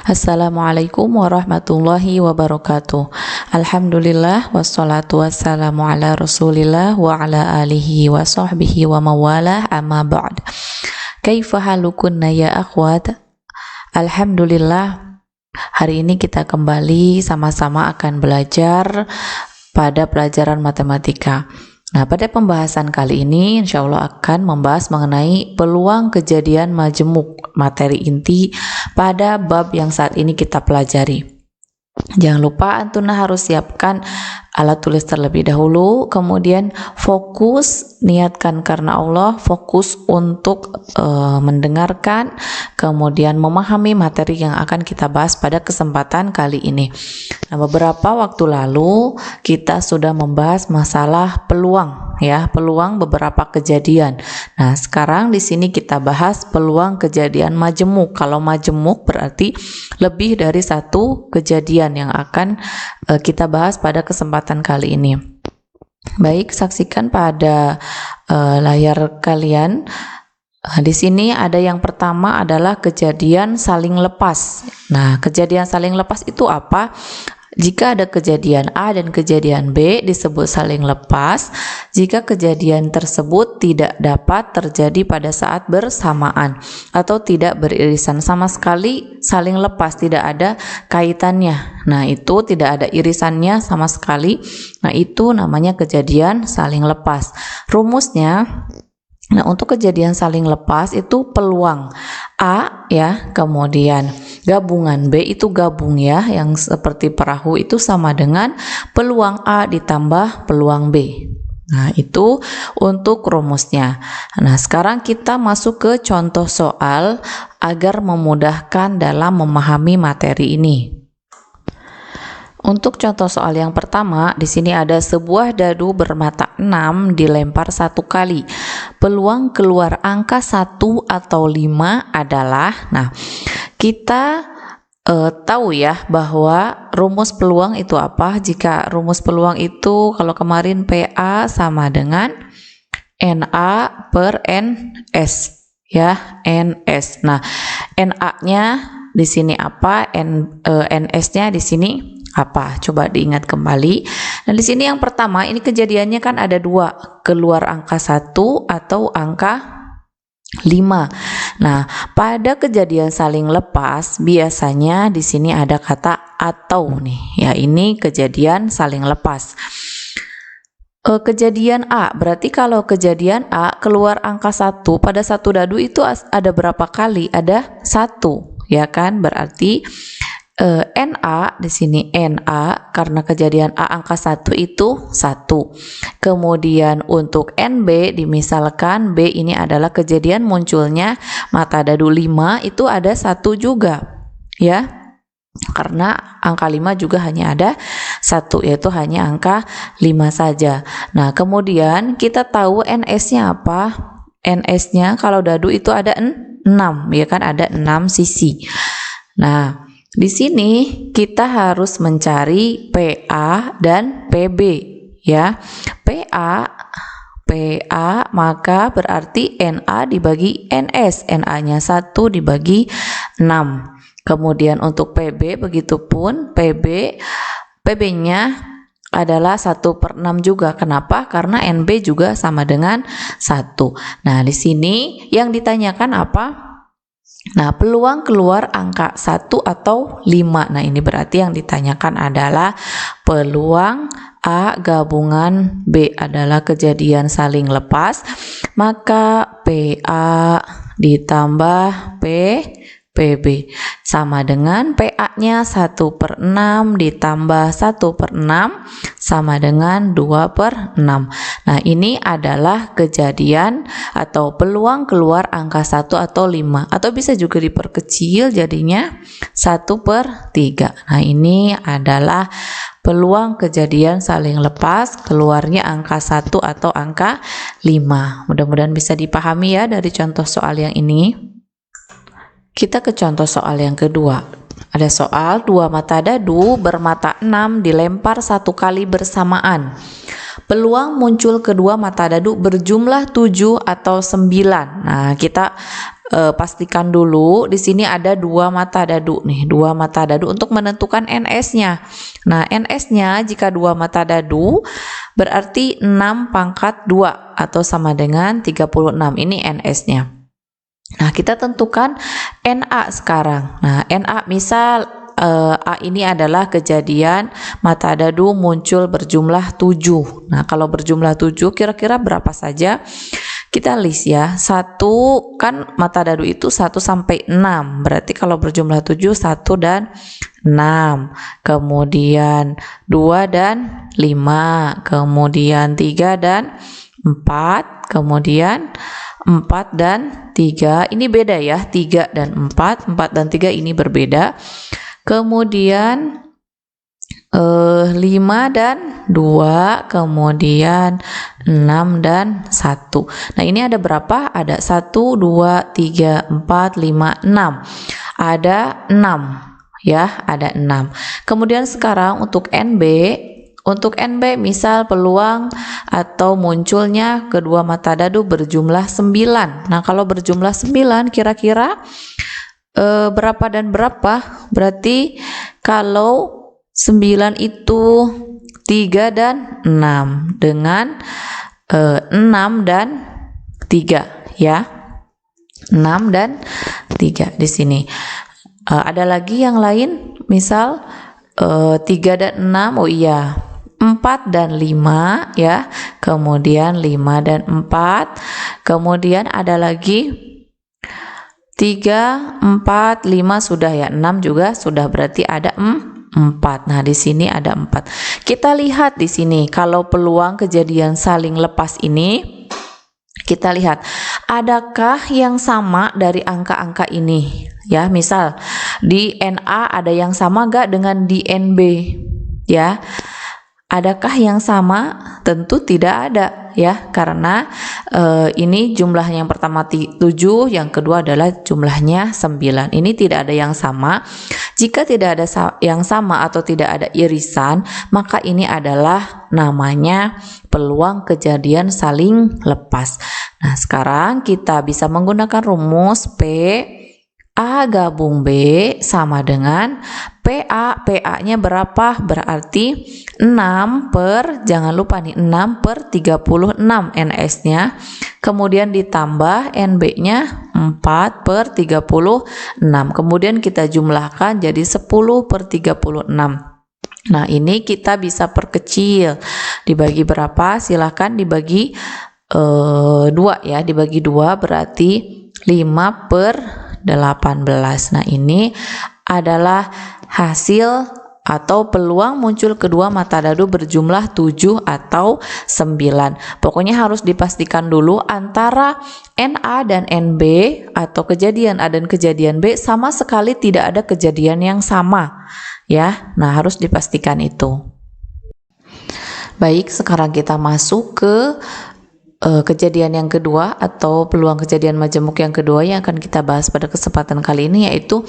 Assalamualaikum warahmatullahi wabarakatuh. Alhamdulillah wassalatu wassalamu ala Rasulillah wa ala alihi wa sahbihi wa mawalah, amma ba'd. Kaifa halukunna ya akhwat? Alhamdulillah, hari ini kita kembali sama-sama akan belajar pada pelajaran matematika. Nah, pada pembahasan kali ini insya Allah akan membahas mengenai peluang kejadian majemuk, materi inti pada bab yang saat ini kita pelajari. Jangan lupa antuna harus siapkan alat tulis terlebih dahulu, kemudian fokus, niatkan karena Allah, fokus untuk mendengarkan, kemudian memahami materi yang akan kita bahas pada kesempatan kali ini. Nah, beberapa waktu lalu kita sudah membahas masalah peluang, ya, peluang beberapa kejadian. Nah, sekarang di sini kita bahas peluang kejadian majemuk. Kalau majemuk berarti lebih dari satu kejadian yang akan kita bahas pada kesempatan kali ini. Baik, saksikan pada layar kalian. Di sini ada yang pertama adalah kejadian saling lepas. Nah, kejadian saling lepas itu apa? Jika ada kejadian A dan kejadian B disebut saling lepas jika kejadian tersebut tidak dapat terjadi pada saat bersamaan atau tidak beririsan, sama sekali saling lepas, tidak ada kaitannya. Nah, itu tidak ada irisannya sama sekali. Nah, itu namanya kejadian saling lepas. Rumusnya, nah, untuk kejadian saling lepas itu peluang A, ya, kemudian gabungan B itu gabung, ya, yang seperti perahu itu sama dengan peluang A ditambah peluang B. Nah, itu untuk rumusnya. Nah, sekarang kita masuk ke contoh soal agar memudahkan dalam memahami materi ini. Untuk contoh soal yang pertama, di sini ada sebuah dadu bermata 6 dilempar 1 kali. Peluang keluar angka 1 atau 5 adalah, nah, kita tahu ya bahwa rumus peluang itu apa. Jika rumus peluang itu kalau kemarin PA sama dengan NA per NS, ya, NS. Nah, NA-nya di sini apa? NS-nya di sini apa? Coba diingat kembali. Nah, di sini yang pertama, ini kejadiannya kan ada dua, keluar angka 1 atau angka 5. Nah, pada kejadian saling lepas biasanya di sini ada kata atau nih. Ya, ini kejadian saling lepas. Kejadian A, berarti kalau kejadian A keluar angka 1 pada satu dadu itu ada berapa kali? Ada 1, ya kan? Berarti NA di sini NA karena kejadian A angka 1 itu 1. Kemudian untuk NB dimisalkan B ini adalah kejadian munculnya mata dadu 5 itu ada 1 juga, ya. Karena angka 5 juga hanya ada 1, yaitu hanya angka 5 saja. Nah, kemudian kita tahu NS-nya apa? NS-nya kalau dadu itu ada 6, ya kan, ada 6 sisi. Nah, di sini kita harus mencari PA dan PB, ya. PA maka berarti NA dibagi NS, NA-nya 1 dibagi 6. Kemudian untuk PB begitupun, PB-nya adalah 1/6 juga. Kenapa? Karena NB juga sama dengan 1. Nah, di sini yang ditanyakan apa? Nah, peluang keluar angka 1 atau 5. Nah, ini berarti yang ditanyakan adalah peluang A gabungan B adalah kejadian saling lepas, maka PA ditambah PB sama dengan PA-nya 1/6 ditambah 1/6 sama dengan 2/6. Nah, ini adalah kejadian atau peluang keluar angka 1 atau 5, atau bisa juga diperkecil jadinya 1/3. Nah, ini adalah peluang kejadian saling lepas keluarnya angka 1 atau angka 5. Mudah-mudahan bisa dipahami ya dari contoh soal yang ini. Kita ke contoh soal yang kedua. Ada soal dua mata dadu bermata 6 dilempar 1 kali bersamaan. Peluang muncul kedua mata dadu berjumlah 7 atau 9. Nah, kita pastikan dulu di sini ada 2 mata dadu nih, 2 mata dadu untuk menentukan NS-nya. Nah, NS-nya jika 2 mata dadu berarti 6 pangkat 2 atau sama dengan 36. Ini NS-nya. Nah, kita tentukan NA sekarang. Nah, NA misal A ini adalah kejadian mata dadu muncul berjumlah 7. Nah, kalau berjumlah 7 kira-kira berapa saja? Kita list ya. 1 kan mata dadu itu 1 sampai 6. Berarti kalau berjumlah 7 1 dan 6. Kemudian 2 dan 5. Kemudian 3 dan 4. Kemudian 4 dan 3. Ini beda ya. 3 dan 4. 4 dan 3 ini berbeda. Kemudian 5 dan 2, kemudian 6 dan 1. Nah, ini ada berapa? Ada 1, 2, 3, 4, 5, 6. Ada 6 ya, ada 6. Kemudian sekarang untuk NB, misal peluang atau munculnya kedua mata dadu berjumlah 9. Nah, kalau berjumlah 9 kira-kira berapa dan berapa? Berarti kalau 9 itu 3 dan 6 dengan 6 dan 3 ya. 6 dan 3 di sini. Ada lagi yang lain, misal 3 dan 6. Oh iya, 4 dan 5 ya. Kemudian 5 dan 4. Kemudian ada lagi 3, 4, 5 sudah ya, 6 juga sudah, berarti ada 4. Nah, di sini ada 4. Kita lihat di sini kalau peluang kejadian saling lepas ini, kita lihat adakah yang sama dari angka-angka ini ya. Misal di NA ada yang sama gak dengan di NB ya. Adakah yang sama? Tentu tidak ada ya, karena ini jumlah yang pertama 7, yang kedua adalah jumlahnya 9. Ini tidak ada yang sama. Jika tidak ada yang sama atau tidak ada irisan, maka ini adalah namanya peluang kejadian saling lepas. Nah, sekarang kita bisa menggunakan rumus P A gabung B sama dengan PA. PA-nya berapa? Berarti 6 per, jangan lupa nih, 6 per 36 NS-nya. Kemudian ditambah NB-nya 4 per 36. Kemudian kita jumlahkan jadi 10 per 36. Nah, ini kita bisa perkecil. Dibagi berapa? Silahkan dibagi 2 ya. Dibagi 2 berarti 5 per 18. Nah, ini adalah hasil atau peluang muncul kedua mata dadu berjumlah 7 atau 9. Pokoknya harus dipastikan dulu antara NA dan NB atau kejadian A dan kejadian B sama sekali tidak ada kejadian yang sama ya. Nah, harus dipastikan itu. Baik, sekarang kita masuk ke kejadian yang kedua atau peluang kejadian majemuk yang kedua yang akan kita bahas pada kesempatan kali ini, yaitu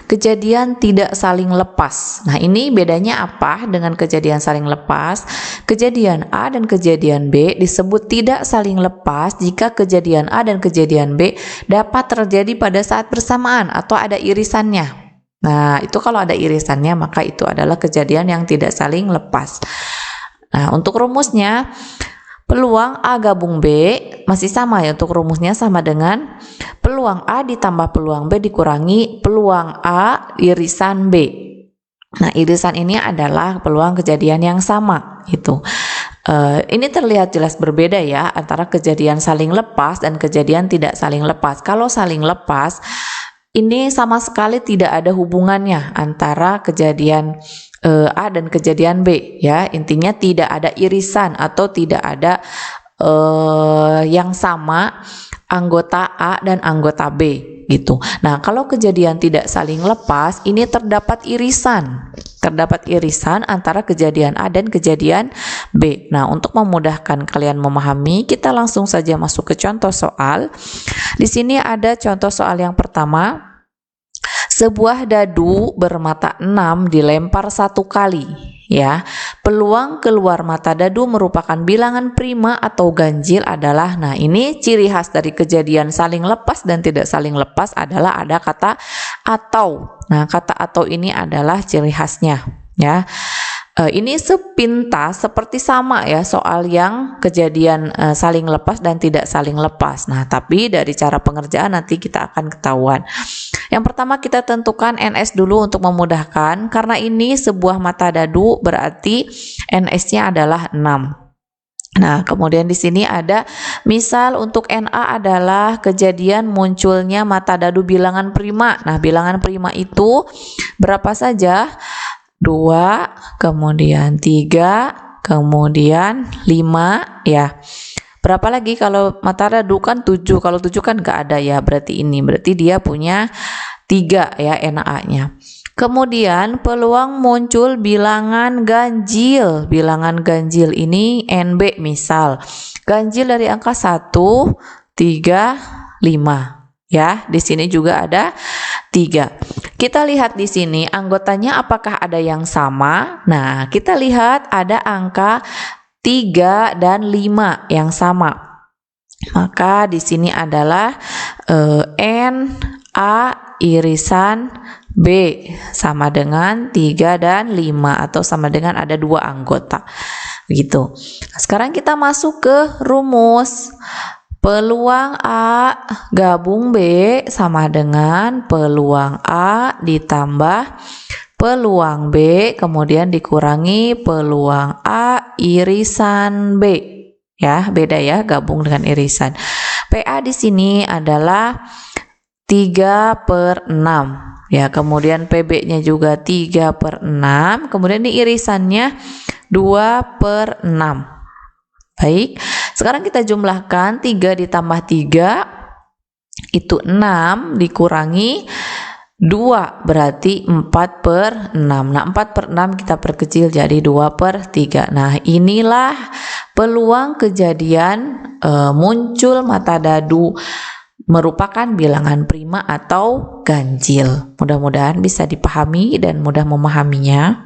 kejadian tidak saling lepas. Nah, ini bedanya apa dengan kejadian saling lepas? Kejadian A dan kejadian B disebut tidak saling lepas jika kejadian A dan kejadian B dapat terjadi pada saat bersamaan atau ada irisannya. Nah, itu kalau ada irisannya maka itu adalah kejadian yang tidak saling lepas. Nah, untuk rumusnya peluang A gabung B masih sama ya, untuk rumusnya sama dengan peluang A ditambah peluang B dikurangi peluang A irisan B. Nah, irisan ini adalah peluang kejadian yang sama itu. Ini terlihat jelas berbeda ya antara kejadian saling lepas dan kejadian tidak saling lepas. Kalau saling lepas ini sama sekali tidak ada hubungannya antara kejadian A dan kejadian B ya. Intinya tidak ada irisan atau tidak ada yang sama anggota A dan anggota B gitu. Nah, kalau kejadian tidak saling lepas ini terdapat irisan antara kejadian A dan kejadian B. Nah, untuk memudahkan kalian memahami, kita langsung saja masuk ke contoh soal. Di sini ada contoh soal yang pertama. Sebuah dadu bermata 6 dilempar 1 kali ya. Peluang keluar mata dadu merupakan bilangan prima atau ganjil adalah, nah ini ciri khas dari kejadian saling lepas dan tidak saling lepas adalah ada kata atau. Nah, kata atau ini adalah ciri khasnya, ya. Ini sepintas seperti sama ya soal yang kejadian saling lepas dan tidak saling lepas. Nah, tapi dari cara pengerjaan nanti kita akan ketahuan. Yang pertama kita tentukan NS dulu untuk memudahkan, karena ini sebuah mata dadu berarti NS-nya adalah 6. Nah, kemudian di sini ada misal untuk NA adalah kejadian munculnya mata dadu bilangan prima. Nah, bilangan prima itu berapa saja? 2, kemudian 3, kemudian 5 ya. Berapa lagi kalau mata dadu kan 7. Kalau 7 kan nggak ada ya, berarti dia punya 3 ya NA-nya. Kemudian peluang muncul bilangan ganjil. Bilangan ganjil ini NB misal. Ganjil dari angka 1, 3, 5 ya. Di sini juga ada 3. Kita lihat di sini anggotanya apakah ada yang sama? Nah, kita lihat ada angka 3 dan 5 yang sama. Maka di sini adalah N A irisan B sama dengan 3 dan 5 atau sama dengan ada 2 anggota. Begitu. Nah, sekarang kita masuk ke rumus. Peluang A gabung B sama dengan peluang A ditambah peluang B kemudian dikurangi peluang A irisan B. Ya, beda ya gabung dengan irisan. PA di sini adalah 3/6. Ya, kemudian PB-nya juga 3/6. Kemudian di irisannya 2/6. Baik, sekarang kita jumlahkan 3 ditambah 3 itu 6 dikurangi 2 berarti 4/6. Nah, 4/6 kita perkecil jadi 2/3. Nah, inilah peluang kejadian muncul mata dadu merupakan bilangan prima atau ganjil. Mudah-mudahan bisa dipahami dan mudah memahaminya.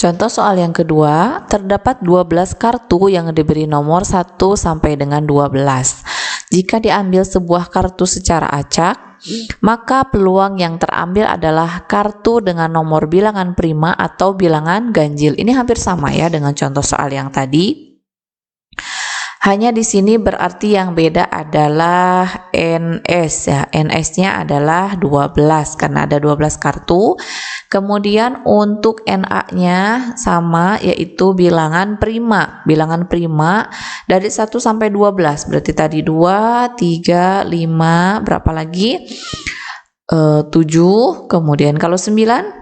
Contoh soal yang kedua, terdapat 12 kartu yang diberi nomor 1 sampai dengan 12. Jika diambil sebuah kartu secara acak, maka peluang yang terambil adalah kartu dengan nomor bilangan prima atau bilangan ganjil. Ini hampir sama ya dengan contoh soal yang tadi. Hanya di sini berarti yang beda adalah NS ya. NS-nya adalah 12 karena ada 12 kartu. Kemudian untuk NA-nya sama yaitu bilangan prima. Bilangan prima dari 1 sampai 12. Berarti tadi 2, 3, 5, berapa lagi? 7. Kemudian kalau 9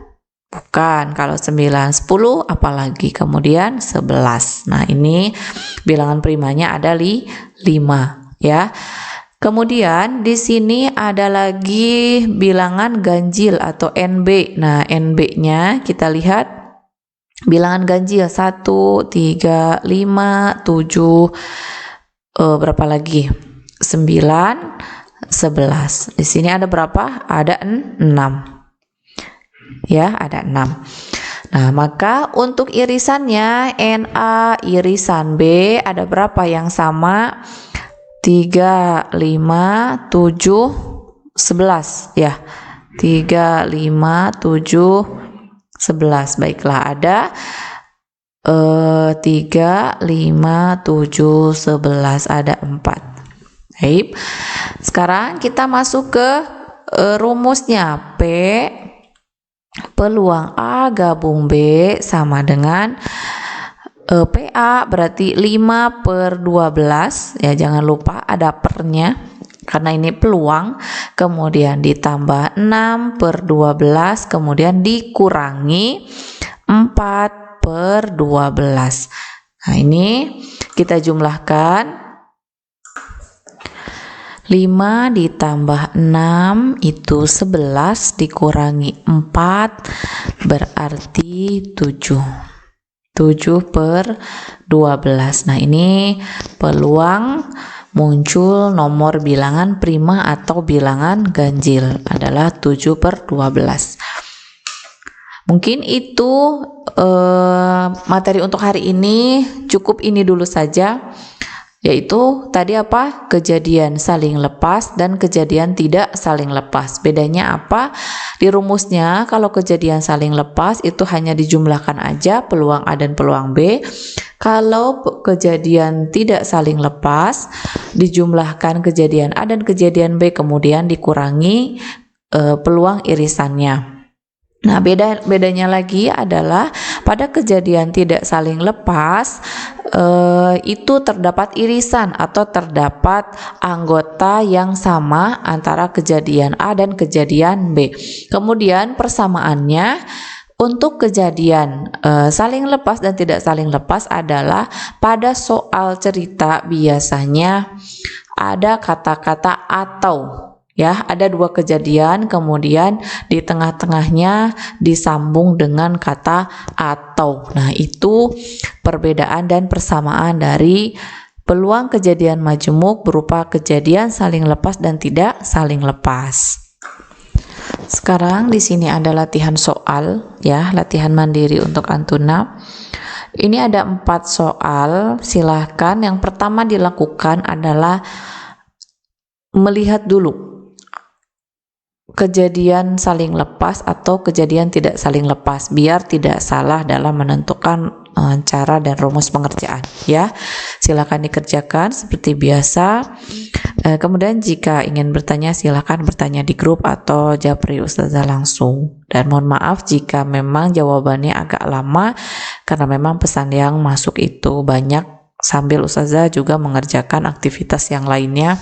bukan, kalau 9, 10 apalagi, kemudian 11. Nah, ini bilangan primanya ada 5 ya. Kemudian di sini ada lagi bilangan ganjil atau NB. Nah, NB-nya kita lihat bilangan ganjil 1, 3, 5, 7, berapa lagi? 9, 11. Di sini ada berapa? Ada 6. Ya, ada 6. Nah, maka untuk irisannya NA irisan B ada berapa yang sama? 3, 5, 7, 11 ya. 3, 5, 7, 11. Baiklah, ada 3, 5, 7, 11, ada 4. Baik. Sekarang kita masuk ke rumusnya. P peluang A gabung B sama dengan PA berarti 5/12 ya, jangan lupa ada pernya karena ini peluang, kemudian ditambah 6/12 kemudian dikurangi 4/12. Nah, ini kita jumlahkan 5 ditambah 6 itu 11 dikurangi 4 berarti 7. 7/12. Nah, ini peluang muncul nomor bilangan prima atau bilangan ganjil adalah 7/12. Mungkin itu materi untuk hari ini. Cukup ini dulu saja, yaitu tadi apa? Kejadian saling lepas dan kejadian tidak saling lepas. Bedanya apa? Di rumusnya kalau kejadian saling lepas itu hanya dijumlahkan aja peluang A dan peluang B. Kalau kejadian tidak saling lepas dijumlahkan kejadian A dan kejadian B, kemudian dikurangi peluang irisannya. Nah, bedanya lagi adalah pada kejadian tidak saling lepas itu terdapat irisan atau terdapat anggota yang sama antara kejadian A dan kejadian B. Kemudian persamaannya untuk kejadian saling lepas dan tidak saling lepas adalah pada soal cerita biasanya ada kata-kata atau. Ya, ada dua kejadian, kemudian di tengah-tengahnya disambung dengan kata atau. Nah, itu perbedaan dan persamaan dari peluang kejadian majemuk berupa kejadian saling lepas dan tidak saling lepas. Sekarang di sini ada latihan soal, ya, latihan mandiri untuk Antuna. Ini ada 4 soal, silahkan. Yang pertama dilakukan adalah melihat dulu kejadian saling lepas atau kejadian tidak saling lepas, biar tidak salah dalam menentukan cara dan rumus pengerjaan, ya. Silakan dikerjakan seperti biasa. Kemudian jika ingin bertanya silakan bertanya di grup atau japri Ustazah langsung. Dan mohon maaf jika memang jawabannya agak lama karena memang pesan yang masuk itu banyak sambil Ustazah juga mengerjakan aktivitas yang lainnya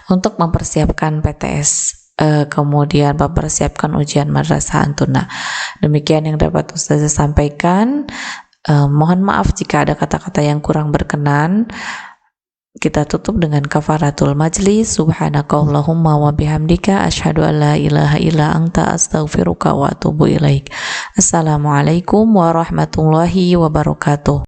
untuk mempersiapkan PTS. Kemudian mempersiapkan ujian madrasah Antuna. Demikian yang dapat Ustazah sampaikan. Mohon maaf jika ada kata-kata yang kurang berkenan. Kita tutup dengan kafaratul majlis. Subhanakallahumma wa bihamdika asyhadu an la ilaha illa anta astaghfiruka wa atubu ilaik. Assalamualaikum warahmatullahi wabarakatuh.